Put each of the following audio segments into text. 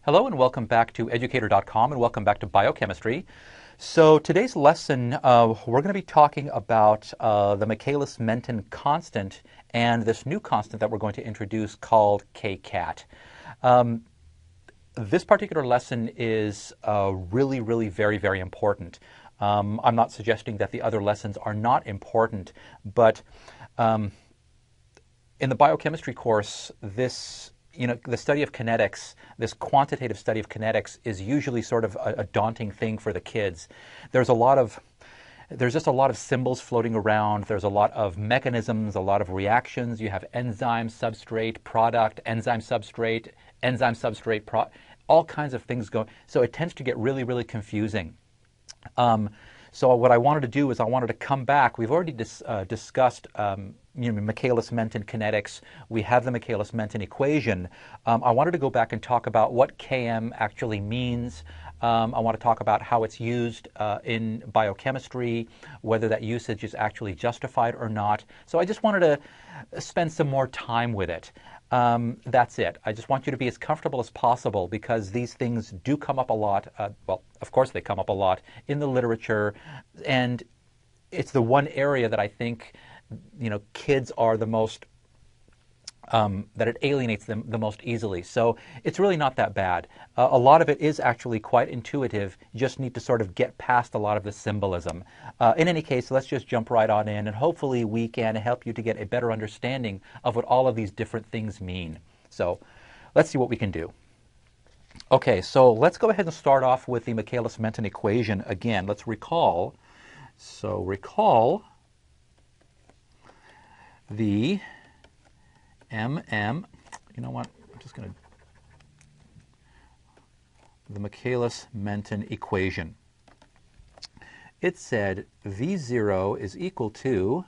Hello and welcome back to Educator.com and welcome back to Biochemistry. So today's lesson, we're going to be talking about the michaelis-menten constant and this new constant that we're going to introduce called Kcat. This particular lesson is really very important. I'm not suggesting that the other lessons are not important, but in the biochemistry course, the study of kinetics, this quantitative study of kinetics, is usually sort of a daunting thing for the kids. There's just a lot of symbols floating around. There's a lot of mechanisms, a lot of reactions. You have enzyme, substrate, product, enzyme, substrate, all kinds of things going. So it tends to get really confusing. So what I wanted to do is I wanted to come back. We've already discussed michaelis-menten kinetics. We have the michaelis-menten equation. I wanted to go back and talk about what Km actually means. I want to talk about how it's used in biochemistry, whether that usage is actually justified or not. So I just wanted to spend some more time with it. That's it. I just want you to be as comfortable as possible because these things do come up a lot. Well, of course they come up a lot in the literature, and it's the one area that I think kids are the most, that it alienates them the most easily. So it's really not that bad. A lot of it is actually quite intuitive. You just need to sort of get past a lot of the symbolism. In any case, let's just jump right on in, and hopefully we can help you to get a better understanding of what all of these different things mean. So let's see what we can do. Okay, so let's go ahead and start off with the michaelis-menten equation again. Let's recall. So recall the you know what, I'm just going to, the michaelis-menten equation. It said V0 is equal to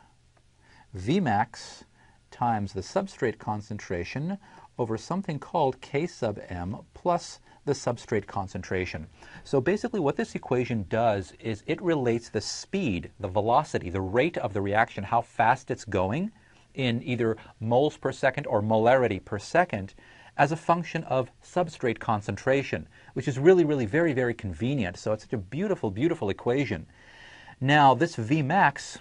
Vmax times the substrate concentration over something called K sub m plus the substrate concentration. So basically what this equation does is it relates the speed, the velocity, the rate of the reaction, how fast it's going, in either moles per second or molarity per second as a function of substrate concentration, which is really very convenient. So it's such a beautiful equation. Now this Vmax,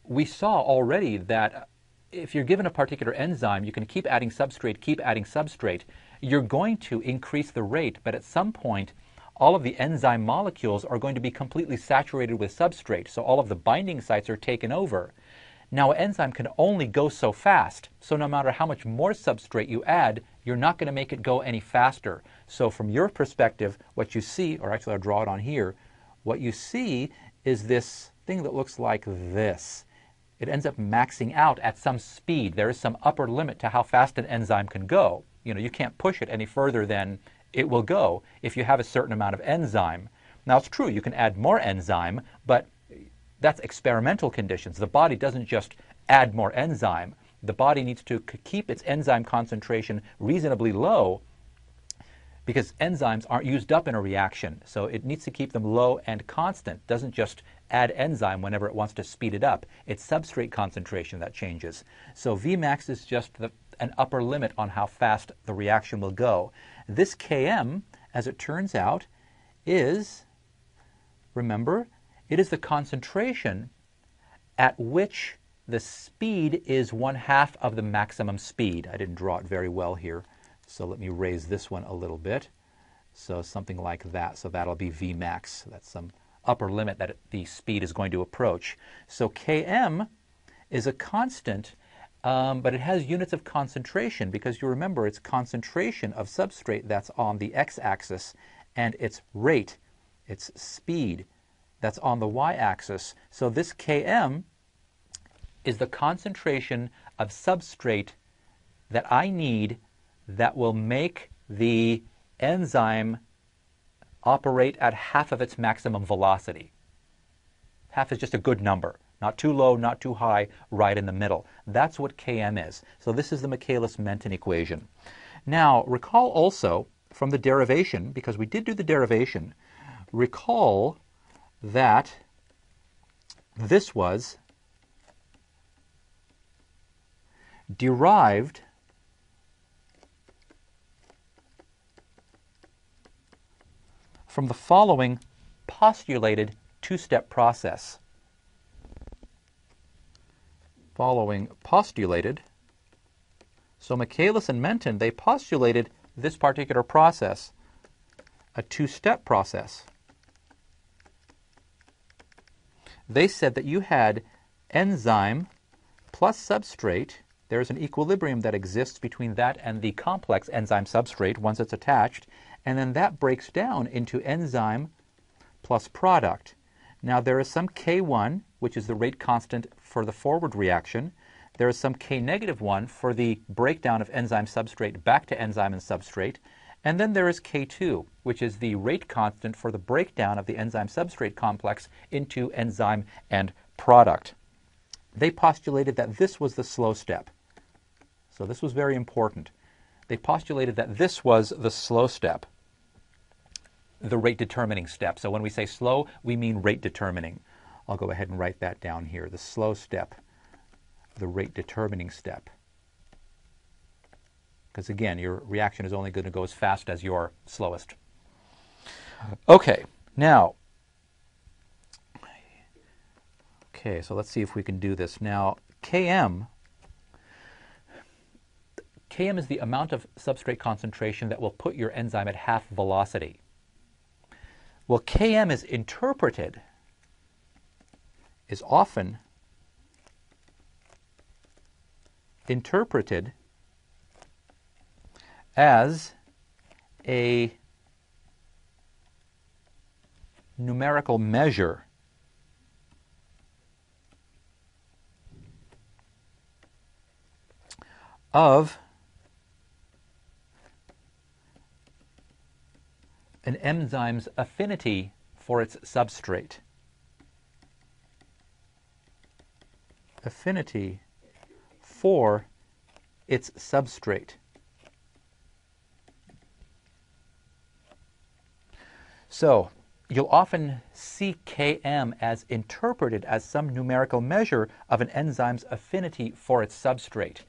we saw already that if you're given a particular enzyme, you can keep adding substrate. You're going to increase the rate, but at some point all of the enzyme molecules are going to be completely saturated with substrate. So all of the binding sites are taken over. Now, an enzyme can only go so fast, so no matter how much more substrate you add, you're not going to make it go any faster. So from your perspective, what you see, or actually I'll draw it on here, what you see is this thing that looks like this. It ends up maxing out at some speed. There is some upper limit to how fast an enzyme can go. You can't push it any further than it will go if you have a certain amount of enzyme. Now, it's true, you can add more enzyme, but that's experimental conditions. The body doesn't just add more enzyme. The body needs to keep its enzyme concentration reasonably low because enzymes aren't used up in a reaction. So it needs to keep them low and constant. It doesn't just add enzyme whenever it wants to speed it up. It's substrate concentration that changes. So Vmax is just an upper limit on how fast the reaction will go. This Km, as it turns out, is, remember, it is the concentration at which the speed is 1/2 of the maximum speed. I didn't draw it very well here, so let me raise this one a little bit. So something like that. So that'll be Vmax. That's some upper limit that the speed is going to approach. So Km is a constant, but it has units of concentration because you remember it's concentration of substrate that's on the x-axis and its rate, its speed, that's on the y-axis. So this Km is the concentration of substrate that I need that will make the enzyme operate at 1/2 of its maximum velocity. 1/2 is just a good number. Not too low, not too high, right in the middle. That's what Km is. So this is the michaelis-menten equation. Now, recall also from the derivation, because we did do the derivation, recall that this was derived from the following postulated two-step process. Following postulated. So Michaelis and Menten, they postulated this particular process, a two-step process. They said that you had enzyme plus substrate. There's an equilibrium that exists between that and the complex enzyme substrate once it's attached, and then that breaks down into enzyme plus product. Now there is some K1, which is the rate constant for the forward reaction. There is some K negative 1 for the breakdown of enzyme substrate back to enzyme and substrate. And then there is K2, which is the rate constant for the breakdown of the enzyme substrate complex into enzyme and product. They postulated that this was the slow step. So this was very important. They postulated that this was the slow step, the rate determining step. So when we say slow, we mean rate determining. I'll go ahead and write that down here. The slow step, the rate determining step. Because again, your reaction is only going to go as fast as your slowest. Okay, now, so let's see if we can do this. Now, Km is the amount of substrate concentration that will put your enzyme at half velocity. Well, Km is often interpreted as a numerical measure of an enzyme's affinity for its substrate. Affinity for its substrate. So you'll often see Km as interpreted as some numerical measure of an enzyme's affinity for its substrate.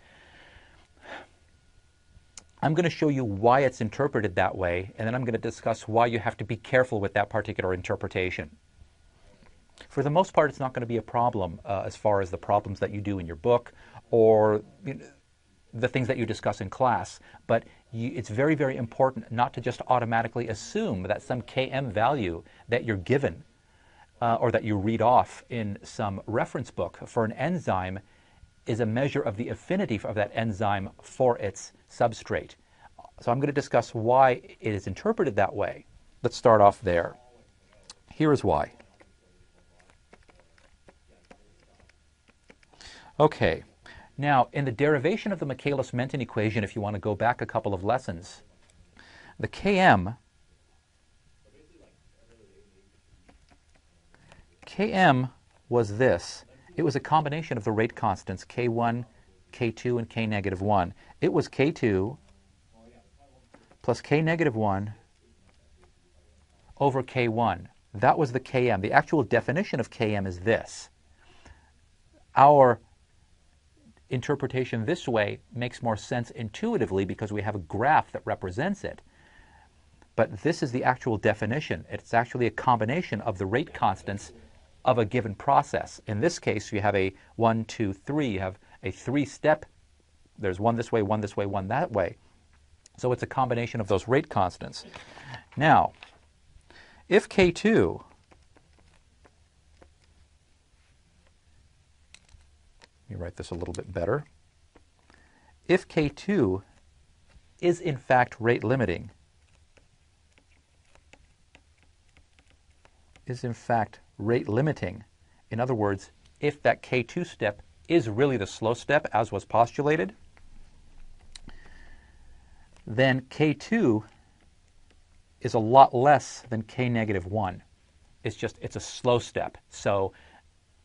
I'm going to show you why it's interpreted that way, and then I'm going to discuss why you have to be careful with that particular interpretation. For the most part, it's not going to be a problem as far as the problems that you do in your book or the things that you discuss in class, but it's very, very important not to just automatically assume that some Km value that you're given or that you read off in some reference book for an enzyme is a measure of the affinity of that enzyme for its substrate. So I'm going to discuss why it is interpreted that way. Let's start off there. Here is why. Okay. Now, in the derivation of the Michaelis-Menten equation, if you want to go back a couple of lessons, the Km was this. It was a combination of the rate constants, K1, K2, and K negative 1. It was K2 plus K negative 1 over K1. That was the Km. The actual definition of Km is this. Our interpretation this way makes more sense intuitively because we have a graph that represents it. But this is the actual definition. It's actually a combination of the rate constants of a given process. In this case, you have a 1, 2, 3. You have a three-step. There's one this way, one this way, one that way. So it's a combination of those rate constants. Now, if K2 let me write this a little bit better. If K2 is in fact rate limiting, in other words, if that K2 step is really the slow step as was postulated, then K2 is a lot less than K negative 1. It's a slow step. So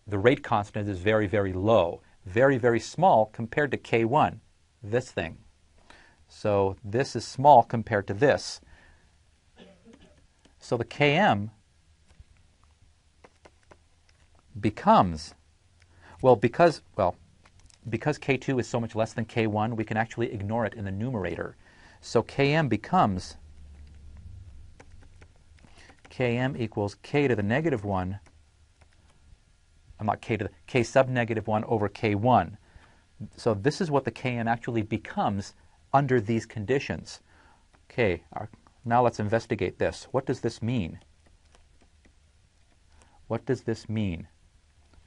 the rate constant is very, very low. Very, very small compared to K1, this thing. So this is small compared to this. So the Km becomes, because K2 is so much less than K1, we can actually ignore it in the numerator. So Km becomes Km equals K to the negative 1, K sub negative 1 over K1. So this is what the Km actually becomes under these conditions. Okay, now let's investigate this. What does this mean? What does this mean?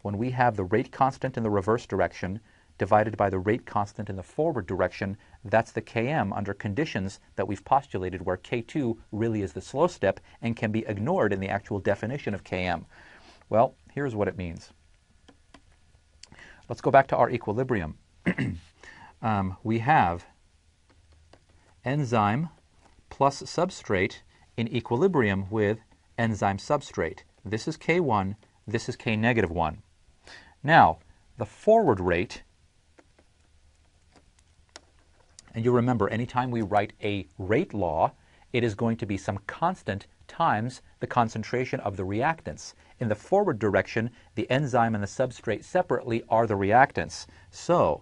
When we have the rate constant in the reverse direction divided by the rate constant in the forward direction, that's the Km under conditions that we've postulated where K2 really is the slow step and can be ignored in the actual definition of Km. Well, here's what it means. Let's go back to our equilibrium. We have enzyme plus substrate in equilibrium with enzyme substrate. This is K1, this is K negative 1. Now, the forward rate, and you'll remember anytime we write a rate law, it is going to be some constant times the concentration of the reactants. In the forward direction, the enzyme and the substrate separately are the reactants. So,